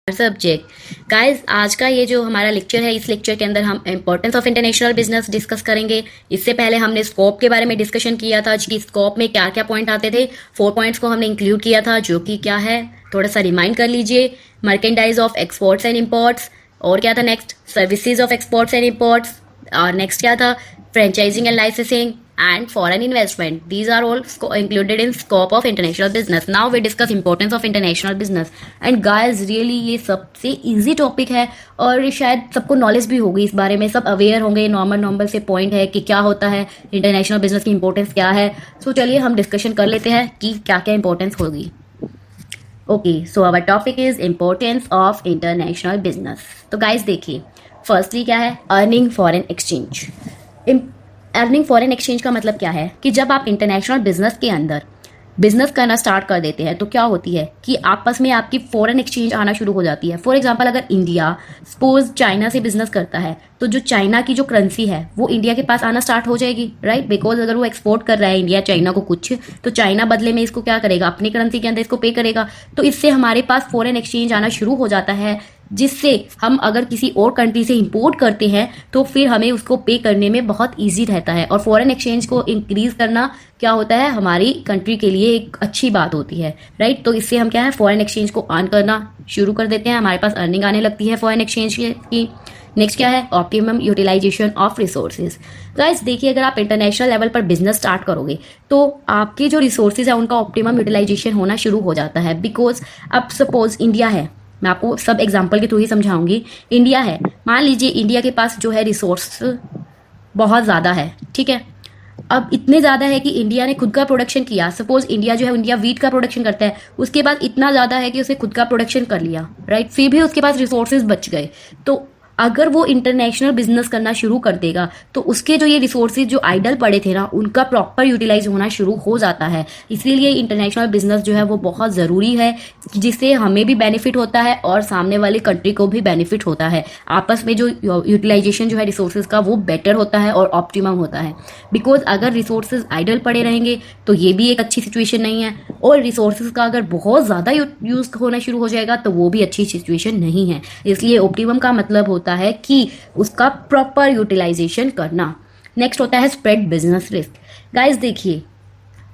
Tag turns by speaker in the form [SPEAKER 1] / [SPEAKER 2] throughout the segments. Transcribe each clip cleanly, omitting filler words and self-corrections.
[SPEAKER 1] Subject guys, आज का ये जो हमारा लेक्चर है, इस लेक्चर के अंदर हम importance of international business discuss करेंगे। इससे पहले हमने स्कोप के बारे में डिस्कशन किया था कि स्कोप में क्या क्या पॉइंट आते थे। 4 पॉइंट्स को हमने इंक्लूड किया था, जो कि क्या है थोड़ा सा रिमाइंड कर लीजिए। Merchandise of exports and imports, और क्या था next, services of exports and imports, और नेक्स्ट क्या था, franchising and licensing and foreign investment. These are all included in scope of international business. Now we discuss importance of international business. And guys, really ये सबसे easy topic है और शायद सबको knowledge भी होगी इस बारे में, सब अवेयर होंगे। नॉर्मल से पॉइंट है कि क्या होता है इंटरनेशनल बिजनेस की इंपॉर्टेंस क्या है। सो चलिए हम डिस्कशन कर लेते हैं कि क्या क्या इंपॉर्टेंस होगी। Okay, so our topic is importance of international business. तो गाइज देखिए, फर्स्टली क्या है, earning foreign exchange. Earning foreign exchange का मतलब क्या है कि जब आप इंटरनेशनल बिजनेस के अंदर बिजनेस करना स्टार्ट कर देते हैं तो क्या होती है कि आपस में आपकी फॉरेन एक्सचेंज आना शुरू हो जाती है। फॉर एग्जांपल, अगर इंडिया सपोज चाइना से बिजनेस करता है तो जो चाइना की जो करेंसी है वो इंडिया के पास आना स्टार्ट हो जाएगी, राइट। बिकॉज अगर वो एक्सपोर्ट कर रहा है इंडिया चाइना को कुछ, तो चाइना बदले में इसको क्या करेगा, अपनी करेंसी के अंदर इसको पे करेगा। तो इससे हमारे पास फॉरेन एक्सचेंज आना शुरू हो जाता है, जिससे हम अगर किसी और कंट्री से इंपोर्ट करते हैं तो फिर हमें उसको पे करने में बहुत इजी रहता है। और फॉरेन एक्सचेंज को इंक्रीज करना क्या होता है, हमारी कंट्री के लिए एक अच्छी बात होती है, राइट। तो इससे हम क्या है, फॉरेन एक्सचेंज को अर्न करना शुरू कर देते हैं, हमारे पास अर्निंग आने लगती है फॉरेन एक्सचेंज की। नेक्स्ट क्या है, optimum utilisation of resources. Guys देखिए, अगर आप इंटरनेशनल लेवल पर बिजनेस स्टार्ट करोगे तो आपके जो रिसोर्सेज है उनका ऑप्टिमम यूटिलाइजेशन होना शुरू हो जाता है। बिकॉज अब सपोज इंडिया है, मैं आपको सब एग्जाम्पल के थ्रू ही समझाऊंगी। इंडिया है, मान लीजिए इंडिया के पास जो है रिसोर्स बहुत ज़्यादा है, ठीक है। अब इतने ज़्यादा है कि इंडिया ने खुद का प्रोडक्शन किया। सपोज इंडिया जो है, इंडिया वीट का प्रोडक्शन करता है, उसके बाद इतना ज़्यादा है कि उसे खुद का प्रोडक्शन कर लिया, राइट। फिर भी उसके पास रिसोर्सेज बच गए। तो अगर वो इंटरनेशनल बिजनेस करना शुरू कर देगा तो उसके जो ये रिसोर्सेज जो आइडल पड़े थे ना, उनका प्रॉपर यूटिलाइज होना शुरू हो जाता है। इसीलिए इंटरनेशनल बिजनेस जो है वो बहुत ज़रूरी है, जिससे हमें भी बेनिफिट होता है और सामने वाली कंट्री को भी बेनिफिट होता है। आपस में जो यूटिलाइजेशन जो है रिसोर्सेज का वो बेटर होता है और ऑप्टिमम होता है। बिकॉज अगर रिसोर्सेज आइडल पड़े रहेंगे तो ये भी एक अच्छी सिचुएशन नहीं है, और रिसोर्सेज का अगर बहुत ज़्यादा यूज़ होना शुरू हो जाएगा तो वो भी अच्छी सिचुएशन नहीं है। इसलिए ऑप्टिमम का मतलब होता है कि उसका प्रॉपर यूटिलाइजेशन करना। नेक्स्ट होता है स्प्रेड बिजनेस रिस्क। गाइस देखिए,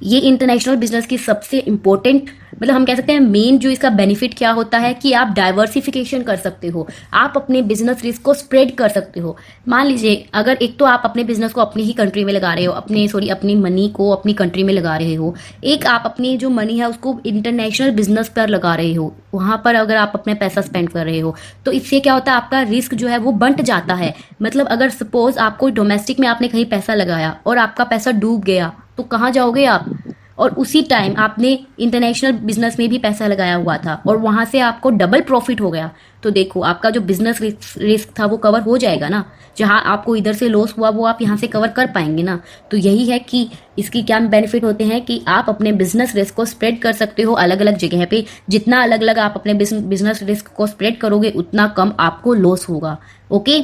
[SPEAKER 1] ये इंटरनेशनल बिजनेस की सबसे इंपॉर्टेंट, मतलब हम कह सकते हैं मेन जो इसका बेनिफिट क्या होता है कि आप डाइवर्सिफिकेशन कर सकते हो, आप अपने बिजनेस रिस्क को स्प्रेड कर सकते हो। मान लीजिए, अगर एक तो आप अपने बिजनेस को अपनी ही कंट्री में लगा रहे हो, अपनी मनी को अपनी कंट्री में लगा रहे हो, एक आप अपनी जो मनी है उसको इंटरनेशनल बिजनेस पर लगा रहे हो, वहाँ पर अगर आप अपने पैसा स्पेंड कर रहे हो तो इससे क्या होता है, आपका रिस्क जो है वो बंट जाता है। मतलब अगर सपोज आपको डोमेस्टिक में आपने कहीं पैसा लगाया और आपका पैसा डूब गया तो कहाँ जाओगे आप, और उसी टाइम आपने इंटरनेशनल बिजनेस में भी पैसा लगाया हुआ था और वहाँ से आपको डबल प्रॉफिट हो गया, तो देखो आपका जो बिजनेस रिस्क था वो कवर हो जाएगा ना। जहाँ आपको इधर से लॉस हुआ वो आप यहाँ से कवर कर पाएंगे ना। तो यही है कि इसकी क्या बेनिफिट होते हैं कि आप अपने बिजनेस रिस्क को स्प्रेड कर सकते हो अलग अलग जगह पे। जितना अलग अलग आप अपने बिजनेस रिस्क को स्प्रेड करोगे उतना कम आपको लॉस होगा। ओके,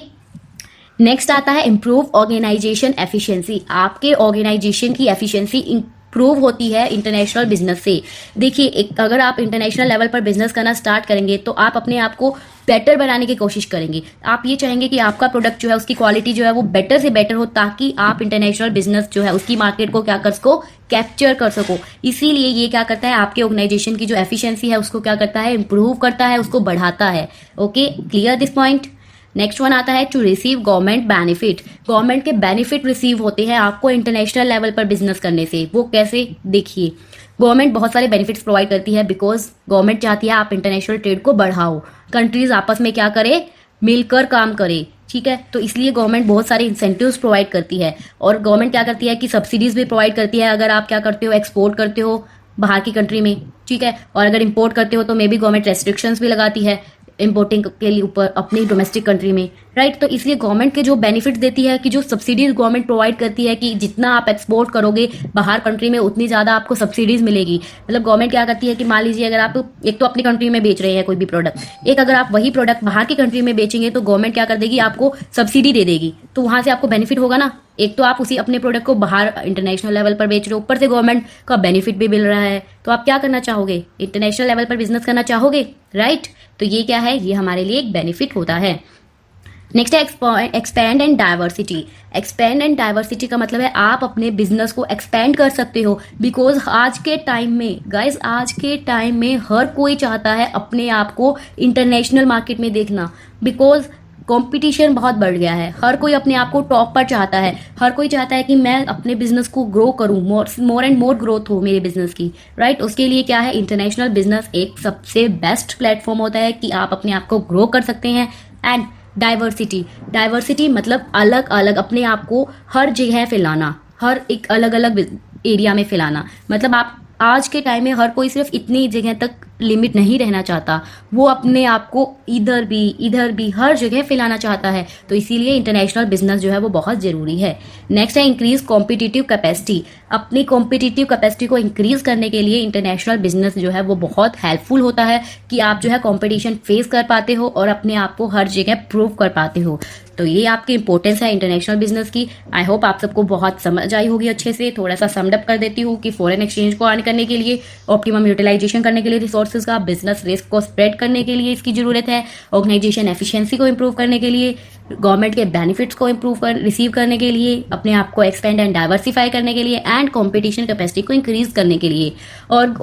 [SPEAKER 1] नेक्स्ट आता है इम्प्रूव ऑर्गेनाइजेशन एफिशिएंसी। आपके ऑर्गेनाइजेशन की एफिशिएंसी इम्प्रूव होती है इंटरनेशनल बिजनेस से। देखिए, अगर आप इंटरनेशनल लेवल पर बिजनेस करना स्टार्ट करेंगे तो आप अपने आप को बेटर बनाने की कोशिश करेंगे। आप ये चाहेंगे कि आपका प्रोडक्ट जो है उसकी क्वालिटी जो है वो बेटर से बेटर हो, ताकि आप इंटरनेशनल बिजनेस जो है उसकी मार्केट को क्या कर सको, कैप्चर कर सको। इसीलिए ये क्या करता है, आपके ऑर्गेनाइजेशन की जो एफिशिएंसी है उसको क्या करता है, इंप्रूव करता है, उसको बढ़ाता है। Okay, clear this point. Next one आता है to receive government benefit. Government के बेनिफिट रिसीव होते हैं आपको इंटरनेशनल लेवल पर बिजनेस करने से। वो कैसे, देखिए, गवर्नमेंट बहुत सारे बेनिफिट्स प्रोवाइड करती है। बिकॉज गवर्नमेंट चाहती है आप इंटरनेशनल ट्रेड को बढ़ाओ, कंट्रीज आपस में क्या करे, मिलकर काम करे, ठीक है। तो इसलिए गवर्नमेंट बहुत सारे इंसेंटिव्स प्रोवाइड करती है। और गवर्नमेंट क्या करती है कि सब्सिडीज भी प्रोवाइड करती है अगर आप क्या करते हो, एक्सपोर्ट करते हो बाहर की कंट्री में, ठीक है। और अगर इंपोर्ट करते हो तो मे बी गवर्नमेंट रेस्ट्रिक्शंस भी लगाती है इंपोर्टिंग के लिए ऊपर अपनी डोमेस्टिक कंट्री में, राइट। तो इसलिए गवर्नमेंट के जो बेनिफिट देती है कि जो सब्सिडीज गवर्नमेंट प्रोवाइड करती है कि जितना आप एक्सपोर्ट करोगे बाहर कंट्री में उतनी ज़्यादा आपको सब्सिडीज मिलेगी। मतलब गवर्नमेंट क्या करती है कि मान लीजिए अगर आप एक तो अपनी कंट्री में बेच रहे हैं कोई भी प्रोडक्ट, एक अगर आप वही प्रोडक्ट बाहर की कंट्री में बेचेंगे तो गवर्नमेंट क्या कर देगी, आपको सब्सिडी दे देगी। तो वहाँ से आपको बेनिफिट होगा ना। एक तो आप उसी अपने प्रोडक्ट को बाहर इंटरनेशनल लेवल पर बेच रहे हो, ऊपर से गवर्नमेंट का बेनिफिट भी मिल रहा है। तो आप क्या करना चाहोगे, इंटरनेशनल लेवल पर बिजनेस करना चाहोगे, राइट। तो ये क्या है, ये हमारे लिए एक बेनिफिट होता है। नेक्स्ट है expand and diversity. Expand and diversity का मतलब है आप अपने बिजनेस को एक्सपैंड कर सकते हो, बिकॉज आज के टाइम में गाइस, आज के टाइम में हर कोई चाहता है अपने आप को इंटरनेशनल मार्केट में देखना, बिकॉज कंपटीशन बहुत बढ़ गया है। हर कोई अपने आप को टॉप पर चाहता है, हर कोई चाहता है कि मैं अपने बिजनेस को ग्रो करूं, मोर एंड मोर ग्रोथ हो मेरे बिजनेस की, राइट। उसके लिए क्या है, इंटरनेशनल बिजनेस एक सबसे बेस्ट प्लेटफॉर्म होता है कि आप अपने आप को ग्रो कर सकते हैं। एंड डाइवर्सिटी, डाइवर्सिटी मतलब अलग अलग अपने आप को हर जगह फैलाना, हर एक अलग अलग एरिया में फैलाना। मतलब आप आज के टाइम में हर कोई सिर्फ इतनी जगह तक लिमिट नहीं रहना चाहता, वो अपने आप को इधर भी हर जगह फैलाना चाहता है। तो इसीलिए इंटरनेशनल बिजनेस जो है वो बहुत ज़रूरी है। नेक्स्ट है इंक्रीज कॉम्पिटिटिव कैपेसिटी। अपनी कॉम्पिटिटिव कैपेसिटी को इंक्रीज करने के लिए इंटरनेशनल बिजनेस जो है वो बहुत हेल्पफुल होता है कि आप जो है कंपटीशन फेस कर पाते हो और अपने आप को हर जगह प्रूव कर पाते हो। तो ये आपकी इंपॉर्टेंस है इंटरनेशनल बिजनेस की। आई होप आप सबको बहुत समझ आई होगी अच्छे से। थोड़ा सा समडअप कर देती हूँ कि फॉरेन एक्सचेंज को अर्न करने के लिए, ऑप्टिमम यूटिलाइजेशन करने के लिए रिसोर्सेज का, बिजनेस रिस्क को स्प्रेड करने के लिए इसकी जरूरत है, ऑर्गेनाइजेशन एफिशिएंसी को इंप्रूव करने के लिए, गवर्नमेंट के बेनिफिट्स को रिसीव करने के लिए, अपने आप को एक्सपेंड एंड डाइवर्सिफाई करने के लिए, एंड कॉम्पिटिशन कैपेसिटी को इंक्रीज करने के लिए। और